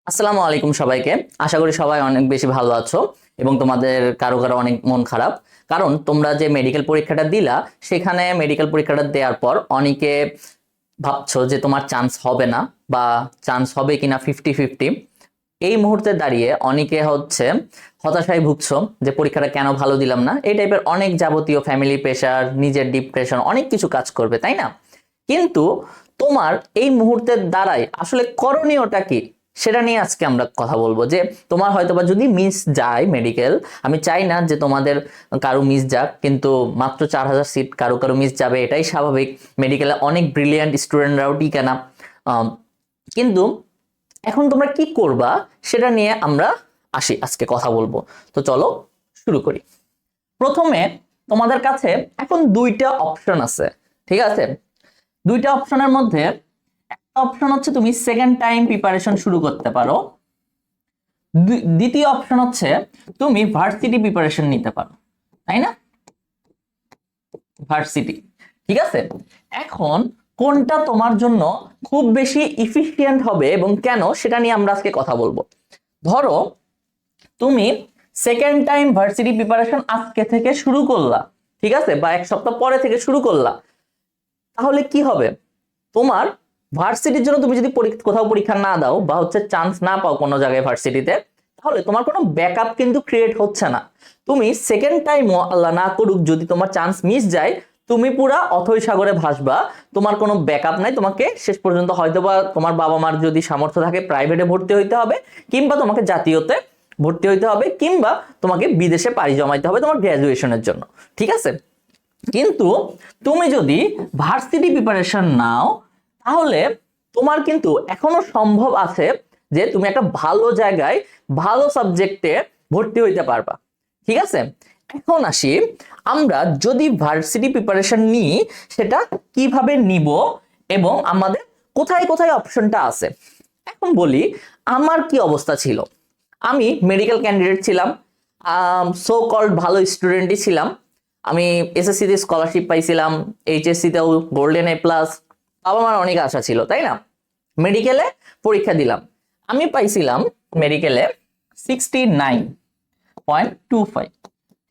আসসালামু আলাইকুম সবাইকে। আশা করি সবাই অনেক বেশি ভালো আছো এবং তোমাদের কারো কারো অনেক মন খারাপ, কারণ তোমরা যে মেডিকেল পরীক্ষাটা দিলা সেখানে মেডিকেল পরীক্ষাটা দেওয়ার পর অনেকে ভাবছো যে তোমার চান্স হবে না বা চান্স হবে কিনা 50-50। এই মুহূর্তে দাঁড়িয়ে অনেকে হতাশায় ভুগছো যে পরীক্ষাটা কেন ভালো দিলাম না, এই টাইপের অনেক যাবতীয় ফ্যামিলি প্রেশার, নিজের ডিপ্রেশন, অনেক কিছু কাজ করবে, তাই না? কিন্তু তোমার এই মুহূর্তের দ্বারাই আসলে করণীয়টা কি সেটা নিয়ে আজকে আমরা কথা বলবো। যে তোমার হয়তোবা যদি মিস যায় মেডিকেল, আমি চাই না যে তোমাদের কারো মিস যাক, কিন্তু মাত্র 4000 সিট কারো কারো মিস যাবে, এটাই স্বাভাবিক। মেডিকেলে অনেক ব্রিলিয়ান্ট স্টুডেন্টরাও টিকে না। কিন্তু এখন তোমরা কি করবা সেটা নিয়ে আমরা আজকে কথা বলবো। তো চলো শুরু করি। প্রথমে তোমাদের কাছে এখন দুইটা অপশন আছে, ঠিক আছে? দুইটা অপশনের মধ্যে একটা অপশন হচ্ছে তুমি সেকেন্ড টাইম প্রিপারেশন শুরু করতে পারো, দ্বিতীয় অপশন হচ্ছে তুমি ভার্সিটি প্রিপারেশন নিতে পারো, তাই না? ভার্সিটি, ঠিক আছে। এখন কোনটা তোমার জন্য খুব বেশি ইফিশিয়েন্ট হবে এবং কেন সেটা নিয়ে আমরা আজকে কথা বলবো। ধরো তুমি সেকেন্ড টাইম ভার্সিটি প্রিপারেশন আজকে থেকে শুরু করলা, ঠিক আছে, বা এক সপ্তাহ পরে থেকে শুরু করলা, তাহলে কি হবে? তোমার ভার্সিটির জন্য তুমি যদি কোথাও পরীক্ষা না দাও বা চান্স না পাও কোনো জায়গায় ভার্সিটিতে, তাহলে তোমার কোনো ব্যাকআপ কিন্তু ক্রিয়েট হচ্ছে না। তুমি সেকেন্ড টাইমও আল্লাহ না করুক যদি তোমার চান্স মিস যায়, তুমি পুরা অথৈ সাগরে ভাসবা। তোমার কোনো ব্যাকআপ নাই, তোমাকে শেষ পর্যন্ত হয়তোবা তোমার বাবা মার যদি সামর্থ্য থাকে প্রাইভেটে ভর্তি হইতে হবে, কিংবা তোমাকে জাতীয়তে ভর্তি হইতে হবে, কিংবা তোমাকে বিদেশে পাড়ি জমাইতে হবে তোমার গ্র্যাজুয়েশনের জন্য, ঠিক আছে? কিন্তু তুমি যদি ভার্সিটি প্রিপারেশন নাও, তাহলে তোমার কিন্তু এখনো সম্ভব আছে যে তুমি একটা ভালো জায়গায় ভালো সাবজেক্টে ভর্তি হইতে পারবা, ঠিক আছে? এখন আসি, আমরা যদি ভার্সিটি প্রিপারেশন নিই সেটা কিভাবে নিব এবং আমাদের কোথায় কোথায় অপশনটা আছে। এখন বলি আমার কি অবস্থা ছিল। আমি মেডিকেল ক্যান্ডিডেট ছিলাম, সো কল্ড ভালো স্টুডেন্টই ছিলাম। আমি এসএসসি তে স্কলারশিপ পাইছিলাম, এইচএসসি তেও গোল্ডেন A+। বাবা মার অনেক আশা ছিল, তাই না? মেডিকেলে পরীক্ষা দিলাম, আমি পাইছিলাম মেডিকেলে 69.25,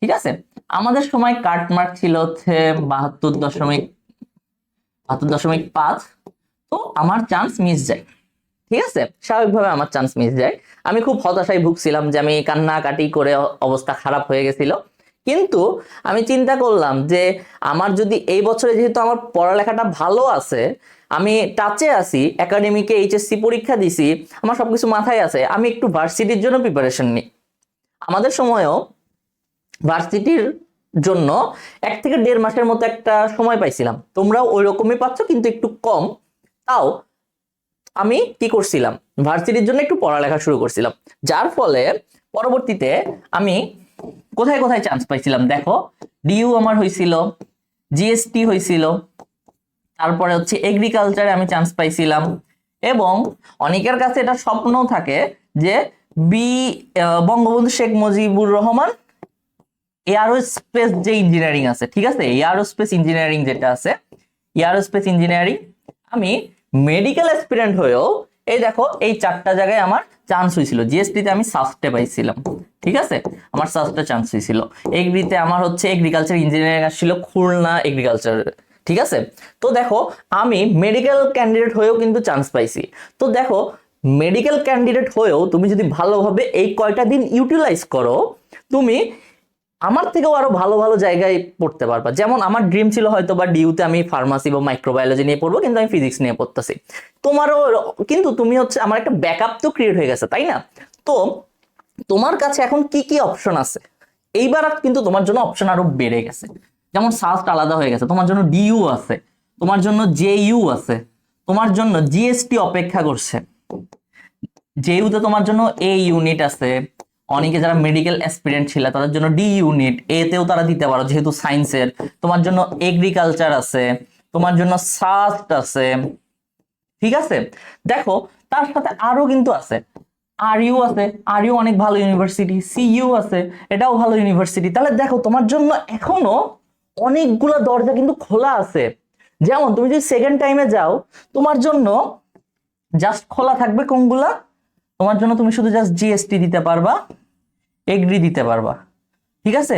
ঠিক আছে। আমাদের সময় কাট মার্ক ছিল 72.5। তো আমার চান্স মিস যায়, ঠিক আছে, স্বাভাবিকভাবে আমার চান্স মিস যায়। আমি খুব হতাশায় ভুগছিলাম যে আমি কান্নাকাটি করে অবস্থা খারাপ হয়ে গেছিল। কিন্তু আমি চিন্তা করলাম যে আমার যদি এই বছরে, যেহেতু আমার পড়ালেখাটা ভালো আছে, আমি টাচে আছি, একাডেমিকে এইচএসসি পরীক্ষা দিছি, আমার সবকিছু মাথায় আছে, আমি একটু ভার্সিটির জন্য প্রিপারেশন নিই। আমাদের সময়ও ভার্সিটির জন্য 1 থেকে 1.5 মাসের মতো একটা সময় পাইছিলাম, তোমরাও ওই রকমই পাচ্ছ কিন্তু একটু কম। তাও আমি কি করছিলাম, ভার্সিটির জন্য একটু পড়ালেখা শুরু করছিলাম, যার ফলে পরবর্তীতে আমি কোথায় কোথায় চান্স পাইছিলাম দেখো। ডিইউ আমার হয়েছিল, জিএসটি হয়েছিল, তারপরে এগ্রিকালচারে আমি চান্স পাইছিলাম, এবং অনেকের কাছে এটা স্বপ্নও থাকে যে বি বঙ্গবন্ধু শেখ মুজিবুর রহমান এয়ারোস্পেস যে ইঞ্জিনিয়ারিং আছে, ঠিক আছে, এয়ারোস্পেস ইঞ্জিনিয়ারিং যেটা আছে, এয়ারোস্পেস ইঞ্জিনিয়ারিং, আমি মেডিকেল অ্যাসপিরেন্ট হয়েও এই দেখো এই 4টা জায়গায় আমার চান্স হয়েছিল। জিএসটি তে আমি সাস্টে পাইছিলাম, ঠিক আছে, আমার সাস্টে চান্স হয়েছিল। এগ্রিতে আমার এগ্রিকালচার ইঞ্জিনিয়ারিং আসছিল, খুলনা এগ্রিকালচার, ঠিক আছে। তো দেখো আমি মেডিকেল ক্যান্ডিডেট হয়েও কিন্তু চান্স পাইছি। তো দেখো মেডিকেল ক্যান্ডিডেট হয়েও তুমি যদি ভালোভাবে এই কয়টা দিন ইউটিলাইজ করো, তুমি আমার থেকেও আরো ভালো ভালো জায়গায় পড়তে পারবা। যেমন আমার ড্রিম ছিল হয়তো বা ডিউতে আমি ফার্মাসি বা মাইক্রোবায়োলজি নিয়ে পড়বো, কিন্তু আমি ফিজিক্স নিয়ে পড়তেছি। তোমারও কিন্তু তুমি আমার একটা ব্যাকআপ তো ক্রিয়েট হয়ে গেছে, তাই না? তো তোমার কাছে এখন কি কি অপশন আছে, এইবার কিন্তু তোমার জন্য অপশন আরো বেড়ে গেছে। যেমন সাস্ট আলাদা হয়ে গেছে, তোমার জন্য ডিইউ আছে, তোমার জন্য জেইউ আছে, তোমার জন্য জিএসটি অপেক্ষা করছে, জেইউতে তোমার জন্য এ ইউনিট আছে। অনেকে যারা মেডিকেল অ্যাসপিরেন্ট ছিল তাদের জন্য ডি ইউনিট, এতেও তারা দিতে পারো যেহেতু সায়েন্সের। তোমার জন্য এগ্রিকালচার আছে, তোমার জন্য সাস্ট আছে, ঠিক আছে। দেখো তার সাথে আরো কিন্তু আছে, আরইউ আছে, আরইউ অনেক ভালো ইউনিভার্সিটি, সিইউ আছে, এটাও ভালো ইউনিভার্সিটি। তাহলে দেখো তোমার জন্য এখনো অনেকগুলা দরজা কিন্তু খোলা আছে। যেমন তুমি যদি সেকেন্ড টাইমে যাও, তোমার জন্য জাস্ট খোলা থাকবে কোনগুলা, তোমার জন্য তুমি শুধু জাস্ট জিএসটি দিতে পারবা, এগ্রি দিতে পারবা, ঠিক আছে।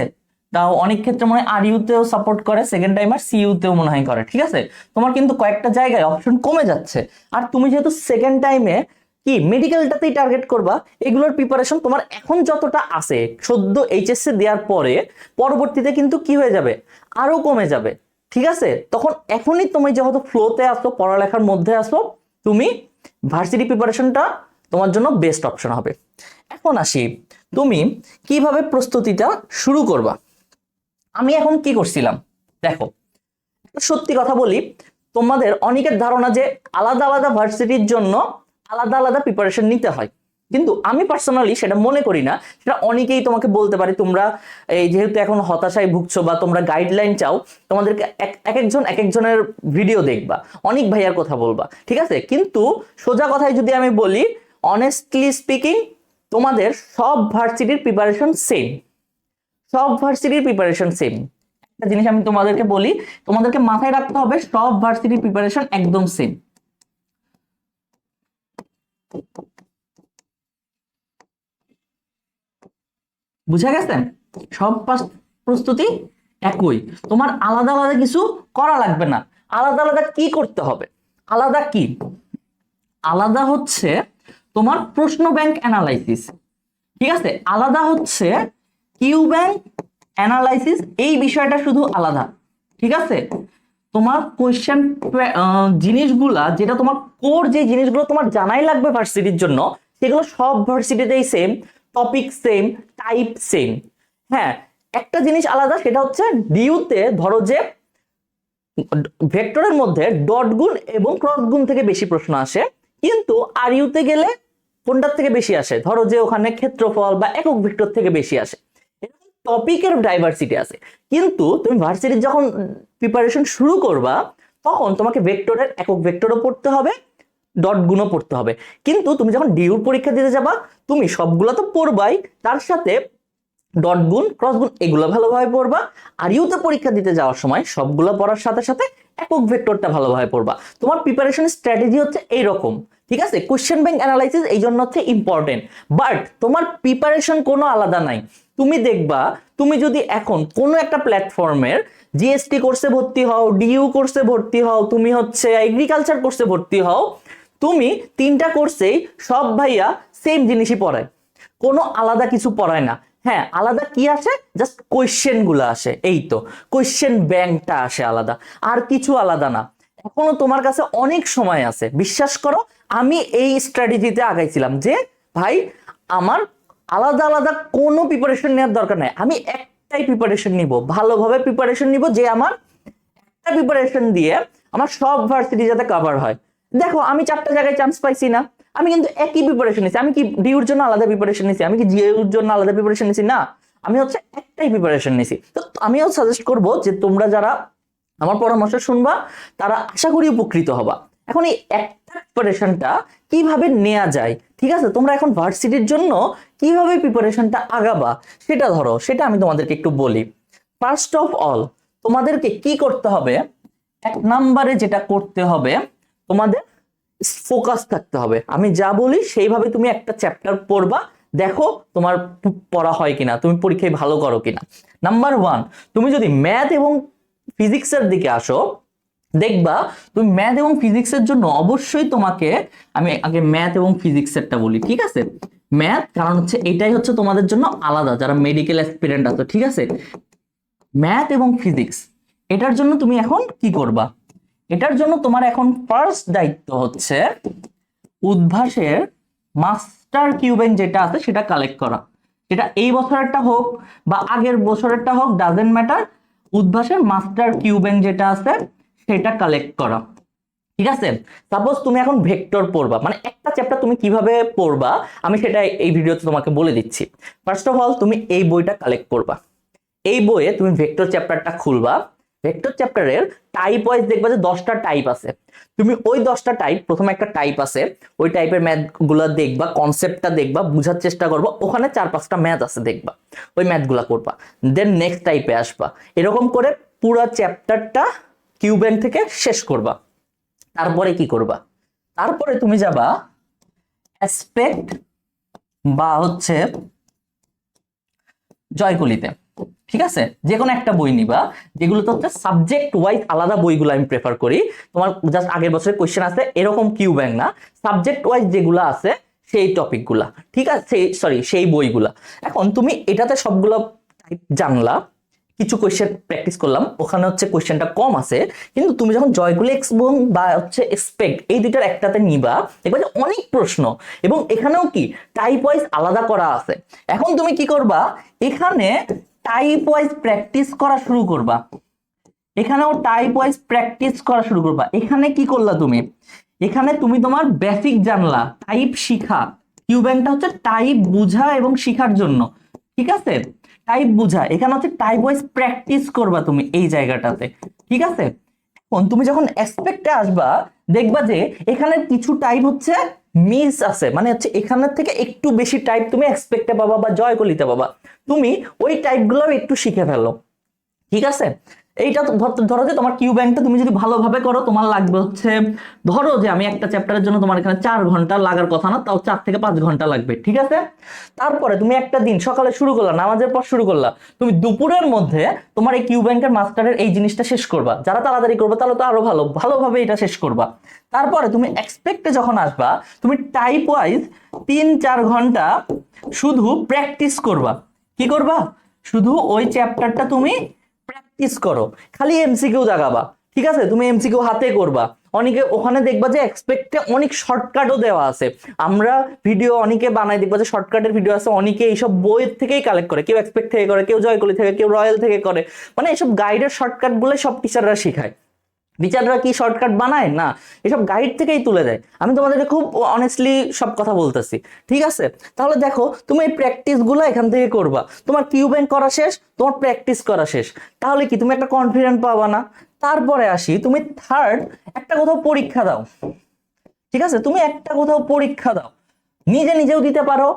তাও অনেক ক্ষেত্রে মনে হয় আর ইউতেও সাপোর্ট করে সেকেন্ড টাইমার, সিইউতেও মনে হয় করে, ঠিক আছে। তোমার কিন্তু কয়েকটা জায়গায় অপশন কমে যাচ্ছে। আর তুমি যেহেতু সেকেন্ড টাইমে কি মেডিকেলটাতেই টার্গেট করবা, এগুলোর প্রিপারেশন তোমার এখন যতটা আছে সদ্য এইচএসসি দেওয়ার পরে পরবর্তীতে কিন্তু কি হয়ে যাবে, আরো কমে যাবে, ঠিক আছে। তখন এখনই তুমি যেহেতু ফ্লোতে আসো, পড়ালেখার মধ্যে আসো, তুমি ভার্সিটি প্রিপারেশনটা তোমার জন্য বেস্ট অপশন হবে। এখন আসি তুমি কিভাবে প্রস্তুতিটা শুরু করবা। আমি এখন কি করছিলাম দেখো, সত্যি কথা বলি, তোমাদের অনেকের ধারণা যে আলাদা আলাদা ভার্সিটির জন্য আলাদা আলাদা প্রিপারেশন নিতে হয়, কিন্তু আমি পার্সোনালি সেটা মনে করি না। সেটা অনেকেই তোমাকে বলতে পারে, তোমরা এই যেহেতু এখন হতাশায় ভুগছো বা তোমরা গাইডলাইন চাও, তোমাদেরকে এক একজন এক একজনের ভিডিও দেখবা, অনেক ভাইয়ার কথা বলবা, ঠিক আছে। কিন্তু সোজা কথায় যদি আমি বলি, অনেস্টলি স্পিকিং, তোমাদের সব ভার্সিটির প্রিপারেশন সেম, সব ভার্সিটির প্রিপারেশন সেম। একটা জিনিস আমি তোমাদেরকে বলি, তোমাদেরকে মাথায় রাখতে হবে সব ভার্সিটির প্রিপারেশন একদম সেম। বুঝা গেছে? সব প্রস্তুতি একই, তোমার আলাদা আলাদা কিছু করা লাগবে না। আলাদা আলাদা কি করতে হবে? আলাদা কি? আলাদা হচ্ছে তোমার প্রশ্ন ব্যাংক অ্যানালাইসিস, ঠিক আছে। আলাদা হচ্ছে কিউ ব্যাংক অ্যানালাইসিস, এই বিষয়টা শুধু আলাদা, ঠিক আছে। তোমার কোয়েশ্চেন জিনিসগুলা, যেটা তোমার কোর, যে জিনিসগুলো তোমার জানাই লাগবে ভার্সিটির জন্য, সেগুলো সব ভার্সিটিতেই same, topic same, type same. হ্যাঁ, একটা জিনিস আলাদা, সেটা হচ্ছে ডিইউতে ধরো যে ভেক্টরের মধ্যে ডট গুণ এবং ক্রস গুণ থেকে বেশি প্রশ্ন আসে, কিন্তু আর ইউতে গেলে কোনটার থেকে বেশি আসে, ধরো যে ওখানে ক্ষেত্রফল বা একক ভেক্টর থেকে বেশি আসে। টপিকের ডাইভার্সিটি আছে, কিন্তু তুমি ভার্সিটির যখন প্রিপারেশন শুরু করবা, তখন তোমাকে ভেক্টরের একক ভেক্টরও পড়তে হবে, ডট গুণও পড়তে হবে। কিন্তু তুমি যখন ডিউর পরীক্ষা দিতে যাবা, তুমি সবগুলো তো পড়বাই, তার সাথে ডট গুণ, ক্রস গুণ এগুলো ভালোভাবে পড়বা। আর ইউতে পরীক্ষা দিতে যাওয়ার সময় সবগুলো পড়ার সাথে সাথে একক ভেক্টরটা ভালোভাবে পড়বা। তোমার প্রিপারেশন স্ট্র্যাটেজি হচ্ছে এইরকম, ঠিক আছে। কোশ্চেন ব্যাংক অ্যানালাইসিস এই জন্য হচ্ছে ইম্পর্টেন্ট, বাট তোমার প্রিপারেশন কোনো আলাদা নাই। তুমি দেখবা, তুমি যদি এখন কোনো একটা প্ল্যাটফর্মের জিএসটি কোর্সে ভর্তি হও, ডিইউ কোর্সে ভর্তি হও, তুমি হচ্ছে এগ্রিকালচার কোর্সে ভর্তি হও, তুমি তিনটা কোর্সেই সব ভাইয়া সেম জিনিসই পড়ায়, কোনো আলাদা কিছু পড়ায় না। হ্যাঁ, আলাদা কি আসে, জাস্ট কোয়েশ্চেন গুলো আসে, এই তো কোয়েশ্চেন ব্যাংকটা আসে আলাদা, আর কিছু আলাদা না। এখনো তোমার কাছে অনেক সময় আছে, বিশ্বাস করো। আমি এই স্ট্র্যাটেজিতে আগাইছিলাম যে ভাই, আমার আলাদা আলাদা কোনো প্রিপারেশন নেওয়ার দরকার নাই, আমি একটাই প্রিপারেশন নিব, ভালোভাবে প্রিপারেশন নিব, যে আমার একটা প্রিপারেশন দিয়ে আমার সব ভার্সিটি যাতে কভার হয়। দেখো, আমি 4টা জায়গায় চান্স পাইছি না, আমি কিন্তু একই প্রিপারেশন নিছি। আমি কি ডিউর জন্য আলাদা প্রিপারেশন নিছি? আমি কি জিইউর জন্য আলাদা প্রিপারেশন নিছি? না, আমি হচ্ছে একটাই প্রিপারেশন নিছি। তো আমিও সাজেস্ট করব যে তোমরা যারা আমার পরামর্শ শুনবা, তারা আশা করি উপকৃত হবা। এখন এই একটা প্রিপারেশনটা কিভাবে নেওয়া যায়, ঠিক আছে, তোমরা এখন ভার্সিটির জন্য কিভাবে প্রিপারেশনটা আগাবা, সেটা ধরো, সেটা আমি তোমাদেরকে একটু বলি। ফার্স্ট অফ অল, তোমাদেরকে কি করতে হবে? এক নম্বরে যেটা করতে হবে, তোমাদের ফোকাস থাকতে হবে। আমি যা বলি সেইভাবে তুমি একটা চ্যাপ্টার পড়বা, দেখো তোমার পড়া হয় কিনা, তুমি পরীক্ষায় ভালো করো কিনা। নাম্বার ওয়ান, তুমি যদি ম্যাথ এবং ফিজিক্সের দিকে আসো, দেখবা তুমি ম্যাথ এবং ফিজিক্সের জন্য অবশ্যই তোমাকে, আমি আগে ম্যাথ এবং ফিজিক্সেরটা বলি, ঠিক আছে। ম্যাথ, কারণ হচ্ছে এটাই হচ্ছে তোমাদের জন্য আলাদা, যারা মেডিকেল অ্যাসপিরেন্ট আছে, ঠিক আছে। ম্যাথ এবং ফিজিক্স, এটার জন্য তুমি এখন কি করবা? এটার জন্য তোমার এখন ফার্স্ট দায়িত্ব হচ্ছে উদ্ভাসের মাস্টার কিউবেন যেটা আছে সেটা কালেক্ট করা। সেটা এই বছরেরটা হোক বা আগের বছরেরটা হোক, ডাজেন্ট ম্যাটার, উদ্ভাসের মাস্টার কিউবেন যেটা আছে সেটা কালেক্ট করা, ঠিক আছে। সাপোজ তুমি এখন ভেক্টর পড়বা, মানে একটা চ্যাপ্টার তুমি কিভাবে পড়বা আমি সেটা এই ভিডিওতে তোমাকে বলে দিচ্ছি। ফার্স্ট অফ অল, তুমি এই বইটা কালেক্ট করবা। এই বইয়ে তুমি ভেক্টর চ্যাপ্টারটা খুলবা। ভেক্টর চ্যাপ্টারের টাইপ ওয়াইজ দেখবা যে 10টা টাইপ আছে। তুমি ওই 10টা টাইপ, প্রথমে একটা টাইপ আছে, ওই টাইপের ম্যাথ গুলা দেখবা, কনসেপ্টটা দেখবা, বুঝার চেষ্টা করবা, ওখানে 4-5টা ম্যাথ আছে দেখবা, ওই ম্যাথ গুলা করবা। দেন নেক্সট টাইপে আসবা, এরকম করে পুরো চ্যাপ্টারটা কিউবেন থেকে শেষ করবা। তারপরে কি করবা? তারপরে তুমি যাবা অ্যাসপেক্ট বা হচ্ছে জয়কলিতে, ঠিক আছে, যে কোনো একটা বই নিবা যেগুলোতে হচ্ছে সাবজেক্ট ওয়াইজ আলাদা বইগুলো আমি প্রেফার করি। তোমার জাস্ট আগের বছরের কোশ্চেন আছে এরকম কিউ ব্যাংক না, সাবজেক্ট ওয়াইজ যেগুলো আছে সেই টপিকগুলা, ঠিক আছে, সরি সেই বইগুলা। এখন তুমি এটাতে সবগুলো টাইপ জানলা, কিছু কোয়েশ্চেন প্র্যাকটিস করলাম, ওখানে হচ্ছে কোয়েশ্চেনটা কম আছে, কিন্তু তুমি যখন জয়গুলি এবং বা হচ্ছে এক্সপেক্ট এই দুইটার একটাতে নিবা দেখবা যে অনেক প্রশ্ন, এবং এখানেও কি টাইপ ওয়াইজ আলাদা করা আছে। এখন তুমি কি করবা, এখানে টাইপ ওয়াইজ প্র্যাকটিস করা শুরু করবা, এখানেও টাইপ ওয়াইজ প্র্যাকটিস করা শুরু করবা। এখানে কি করলা তুমি, এখানে তুমি তোমার বেসিক জানলা, টাইপ শিখা, কিউ ব্যাংকটা হচ্ছে টাইপ বুঝা এবং শিখার জন্য, ঠিক আছে, টাইপ বুঝা, এখানে হচ্ছে টাইপ ওয়াইজ প্র্যাকটিস করবা তুমি এই জায়গাটাতে, ঠিক আছে। এখন তুমি যখন এক্সপেক্টে আসবা দেখবা যে এখানে কিছু টাইপ হচ্ছে মিস আছে, মানে হচ্ছে এখানের থেকে একটু বেশি টাইপ তুমি এক্সপেক্টে পাবা বা জয়কলিতে পাবা, তুমি ওই টাইপগুলো একটু শিখে ফেলো, ঠিক আছে। এইটা তো ধরো যে তোমার কিউ ব্যাংকটা তুমি যদি ভালোভাবে করো তোমার লাগবে হচ্ছে, ধরো যে আমি একটা চ্যাপ্টারের জন্য তোমার এখানে 4 ঘন্টা লাগার কথা না, তাও 4 থেকে 5 ঘন্টা লাগবে, ঠিক আছে। তারপরে তুমি একটা দিন সকালে শুরু করলা, নামাজের পর শুরু করলা, তুমি দুপুরের মধ্যে তোমার এই কিউ ব্যাংকের মাস্টারের এই জিনিসটা শেষ করবা, যারা তাড়াতাড়ি করবে তাহলে তো আরো ভালোভাবে এটা শেষ করবা। তারপরে তুমি এক্সপেক্টে যখন আসবা তুমি টাইপ ওয়াইজ 3-4 ঘন্টা শুধু প্র্যাকটিস করবা, কি করবা, শুধু ওই চ্যাপ্টারটা তুমি প্র্যাকটিস করো, খালি এমসিকিউ দাগাবা, ঠিক আছে, তুমি এমসিকিউ হাতে করবা। অনেকে ওখানে দেখবা যে এক্সপেক্টে অনেক শর্টকাটও দেওয়া আছে, আমরা ভিডিও অনেকে বানাই, দেখবা যে শর্টকাটের ভিডিও আছে, অনেকে এইসব বইয়ের থেকেই কালেক্ট করে, কেউ এক্সপেক্ট থেকে করে, কেউ জয়কলি থেকে, কেউ রয়্যাল থেকে করে, মানে এইসব গাইডের শর্টকাট গুলো সব টিচাররা শেখায়। টিচাররা কি শর্টকাট বানায় না, এসব গাইড থেকেই তুলে দেয়, আমি তোমাদেরকে খুব অনেস্টলি সব কথা বলতেছি, ঠিক আছে। তাহলে দেখো তুমি এই প্র্যাকটিস গুলো এখান থেকে করবা, তোমার কিউ ব্যাংক করা শেষ, তোমার প্র্যাকটিস করা শেষ, তাহলে কি তুমি একটা কনফিডেন্ট পাবা না। তারপরে আসি তুমি থার্ড, একটা কোথাও পরীক্ষা দাও, ঠিক আছে, তুমি একটা কোথাও পরীক্ষা দাও, নিজে নিজেও দিতে পারো,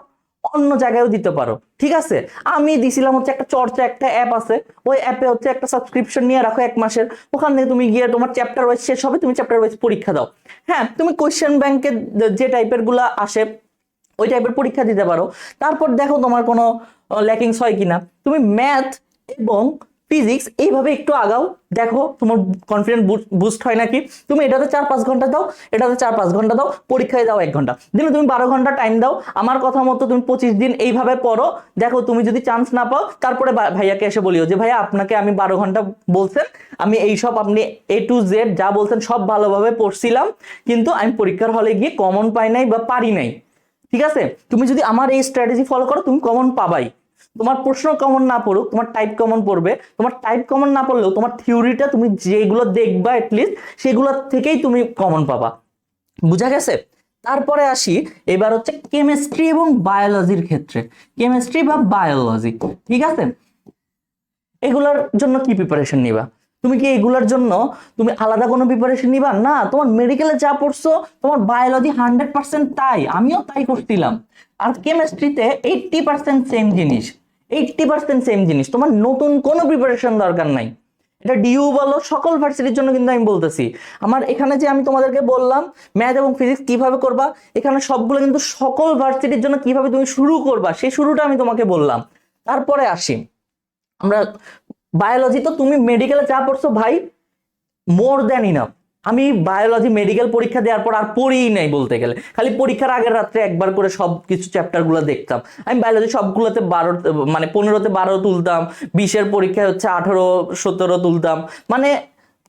অন্য জায়গায়ও দিতে পারো, ঠিক আছে। আমি দিছিলাম হচ্ছে একটা চর্চা একটা অ্যাপ আছে, ওই অ্যাপে হচ্ছে একটা সাবস্ক্রিপশন নিয়ে রাখো 1 মাসের, ওখান থেকে তুমি গিয়ে তোমার চ্যাপ্টার ওয়াইজ শেষ হবে, তুমি চ্যাপ্টার ওয়াইজ পরীক্ষা দাও। হ্যাঁ, তুমি কোয়েশ্চেন ব্যাংকে যে টাইপের গুলা আসে ওই টাইপের পরীক্ষা দিতে পারো। তারপর দেখো তোমার কোনো ল্যাকিংস হয় কিনা, তুমি ম্যাথ এবং ফিজিক্স এইভাবে একটু আগাও, দেখো তোমার কনফিডেন্স বুস্ট হয় নাকি। তুমি এটাতে 4-5 ঘন্টা দাও, এটাতে 4-5 ঘন্টা দাও, পরীক্ষায় দাও 1 ঘন্টা, দিনে তুমি 12 ঘন্টা টাইম দাও, আমার কথা মতো তুমি 25 দিন এইভাবে পড়ো, দেখো তুমি যদি চান্স না পাও তারপরে ভাইয়াকে এসে বলিও যে ভাইয়া আপনাকে আমি 12 ঘন্টা বলছেন, আমি এইসব আপনি A to Z যা বলছেন সব ভালোভাবে পড়ছিলাম, কিন্তু আমি পরীক্ষার হলে গিয়ে কমন পাই নাই বা পারি নাই, ঠিক আছে। তুমি যদি আমার এই স্ট্র্যাটেজি ফলো করো তুমি কমন পাবাই, তোমার প্রশ্ন কমন না পড়ুক তোমার টাইপ কমন পড়বে, তোমার টাইপ কমন না পড়লেও তোমার থিওরিটা তুমি যেগুলো দেখবা এটলিস্ট সেগুলো থেকেই তুমি কমন পাবা, বুঝা গেছে। তারপরে আসি এবার হচ্ছে কেমিস্ট্রি এবং বায়োলজির ক্ষেত্রে, কেমিস্ট্রি বা বায়োলজি, ঠিক আছে, এগুলোর জন্য কি প্রিপারেশন নিবা, তুমি কি এগুলোর জন্য তুমি আলাদা কোনো প্রিপারেশন নিবা না, তোমার মেডিকেলে যা পড়ছো তোমার বায়োলজি 100% তাই, আমিও তাই করছিলাম। আর কেমিস্ট্রিতে 80% সেম জিনিস, 80% সেম জিনিস, তোমার নতুন কোনো প্রিপারেশন দরকার নাই। এটা ডিইউ বলো সকল ভার্সিটির জন্য কিন্তু আমি বলতেছি, আমার এখানে যে আমি তোমাদেরকে বললাম ম্যাথ এবং ফিজিক্স কিভাবে করবা, এখানে সবগুলো কিন্তু সকল ভার্সিটির জন্য কিভাবে তুমি শুরু করবা সেই শুরুটা আমি তোমাকে বললাম। তারপরে আসি আমরা বায়োলজি, তো তুমি মেডিকেলে যা পড়ছো ভাই মোর দ্যান ইনাফ, আমি বায়োলজি মেডিকেল পরীক্ষা দেওয়ার পর আর পড়িই নাই বলতে গেলে, খালি পরীক্ষার আগের রাত্রে একবার করে সব কিছু চ্যাপ্টার গুলো দেখতাম, আমি বায়োলজি সবগুলোতে 12 মানে 15তে 12 তুলতাম, 20-এর পরীক্ষা হচ্ছে 18-17 তুলতাম, মানে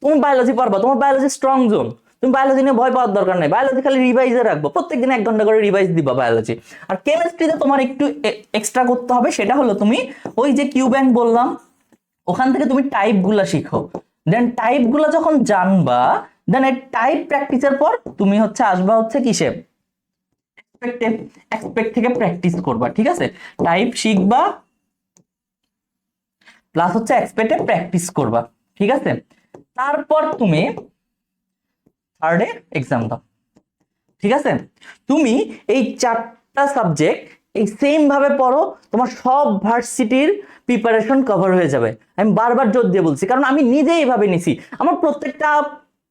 তুমি বায়োলজি পারবা, তোমার বায়োলজি স্ট্রং জোন, তুমি বায়োলজি নিয়ে ভয় পাওয়ার দরকার নাই, বায়োলজি খালি রিভাইজে রাখবো, প্রত্যেকদিন 1 ঘন্টা করে রিভাইজ দিবা বায়োলজি। আর কেমিস্ট্রিতে তোমার একটু এক্সট্রা করতে হবে, সেটা হলো তুমি ওই যে কিউ ব্যাংক বললাম ওখান থেকে তুমি টাইপ গুলা শিখো, দেন টাইপ গুলা যখন জানবা দেন এই টাইপ প্র্যাকটিসের পর তুমি হচ্ছে আসবা হচ্ছে কিসে, এক্সপেক্ট থেকে প্র্যাকটিস করবা, ঠিক আছে, টাইপ শিখবা প্লাস হচ্ছে এক্সপেক্টে প্র্যাকটিস করবা, ঠিক আছে। তারপর তুমি থার্ডে এক্সাম দাও, ঠিক আছে। তুমি এই 4টা সাবজেক্ট এই সেম ভাবে পড়ো, তোমার সব ভার্সিটির প্রিপারেশন কভার হয়ে যাবে, আমি বারবার জোর দিয়ে বলছি, কারণ আমি নিজে এইভাবে নিছি, আমার প্রত্যেকটা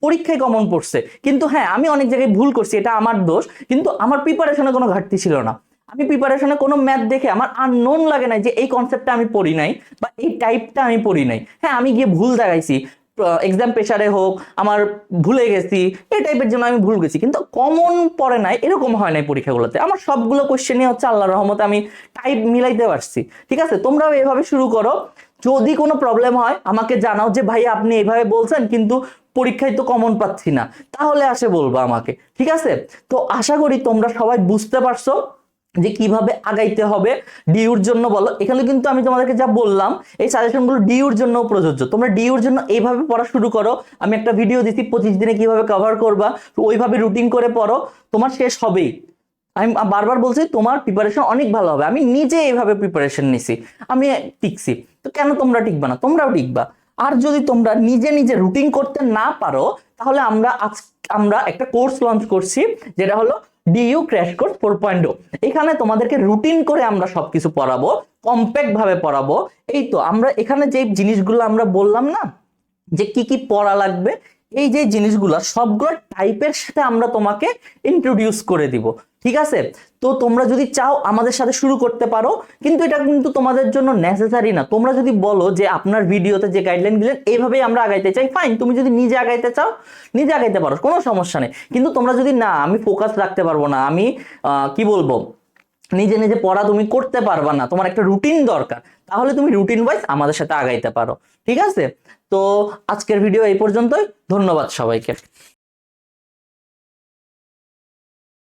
পরীক্ষায় কমন পড়ছে, কিন্তু হ্যাঁ আমি অনেক জায়গায় ভুল করছি, এটা আমার দোষ, কিন্তু আমার প্রিপারেশনে কোনো ঘাটতি ছিল না। আমি প্রিপারেশনে কোনো ম্যাথ দেখে আমার আননোন লাগে না যে এই কনসেপ্টটা আমি পড়ি নাই বা এই টাইপটা আমি পড়ি নাই। হ্যাঁ, আমি গিয়ে ভুল দেখাইছি, এক্সাম প্রেশারে হোক, আমার ভুলে গেছি, এই টাইপের জন্য আমি ভুল গেছি, কিন্তু কমন পড়ে নাই এরকম হয় নাই পরীক্ষাগুলোতে। আমার সবগুলো কোশ্চেনই হচ্ছে আল্লাহর রহমতে আমি টাইপ মিলাইতে পারছি। ঠিক আছে, তোমরাও এভাবে শুরু করো। যদি কোনো প্রবলেম হয় আমাকে জানাও যে ভাই আপনি এইভাবে বলছেন কিন্তু পরীক্ষায় তো কমন পাচ্ছি না, তাহলে আসে বলবো আমাকে। ঠিক আছে, তো আশা করি তোমরা সবাই বুঝতে পারছো যে কিভাবে আগাইতে হবে। ডিউর জন্য বলো, এখানে কিন্তু আমি তোমাদেরকে যা বললাম এই সাজেশনগুলো ডিউর জন্য প্রযোজ্য। তোমরা ডিউর জন্য এইভাবে পড়া শুরু করো। আমি একটা ভিডিও দিচ্ছি 25 দিনে কিভাবে কভার করবা, তো ওইভাবে রুটিন করে পড়ো, তোমার শেষ হবেই। আমি বারবার বলছি তোমার প্রিপারেশন অনেক ভালো হবে। আমি নিজে এইভাবে প্রিপারেশন নিছি, আমি টিকছি, তো কেন তোমরা টিকবা না? তোমরাও টিকবা। আর যদি তোমরা নিজে নিজে রুটিন করতে না পারো, তাহলে আমরা একটা কোর্স লঞ্চ করছি, যেটা হলো ডিইউ ক্র্যাশ কোর্স 4.0। এখানে তোমাদেরকে রুটিন করে আমরা সবকিছু পড়াবো, কম্প্যাক্ট ভাবে পড়াবো। এই তো আমরা এখানে যে জিনিসগুলো আমরা বললাম না যে কি কি পড়া লাগবে, এই যে জিনিসগুলো সবগুলো টাইপের সাথে আমরা তোমাকে ইন্ট্রোডিউস করে দিব। ঠিক আছে, তো তোমরা যদি চাও আমাদের সাথে শুরু করতে পারো, কিন্তু এটা কিন্তু তোমাদের জন্য নেসেসারি না। তোমরা যদি বলো যে আপনার ভিডিওতে যে গাইডলাইন দিলেন এইভাবেই আমরা আগাইতে চাই, ফাইন। তুমি যদি নিজে আগাইতে চাও নিজে আগাইতে পারো, কোনো সমস্যা নেই। কিন্তু তোমরা যদি না আমি ফোকাস রাখতে পারবো না, আমি কি বলবো, নিজে নিজে পড়া তুমি করতে পারবা না, তোমার একটা রুটিন দরকার, তাহলে তুমি রুটিন ওয়াইজ আমাদের সাথে আগাইতে পারো। ঠিক আছে, তো আজকের ভিডিও এই পর্যন্তই। ধন্যবাদ সবাইকে।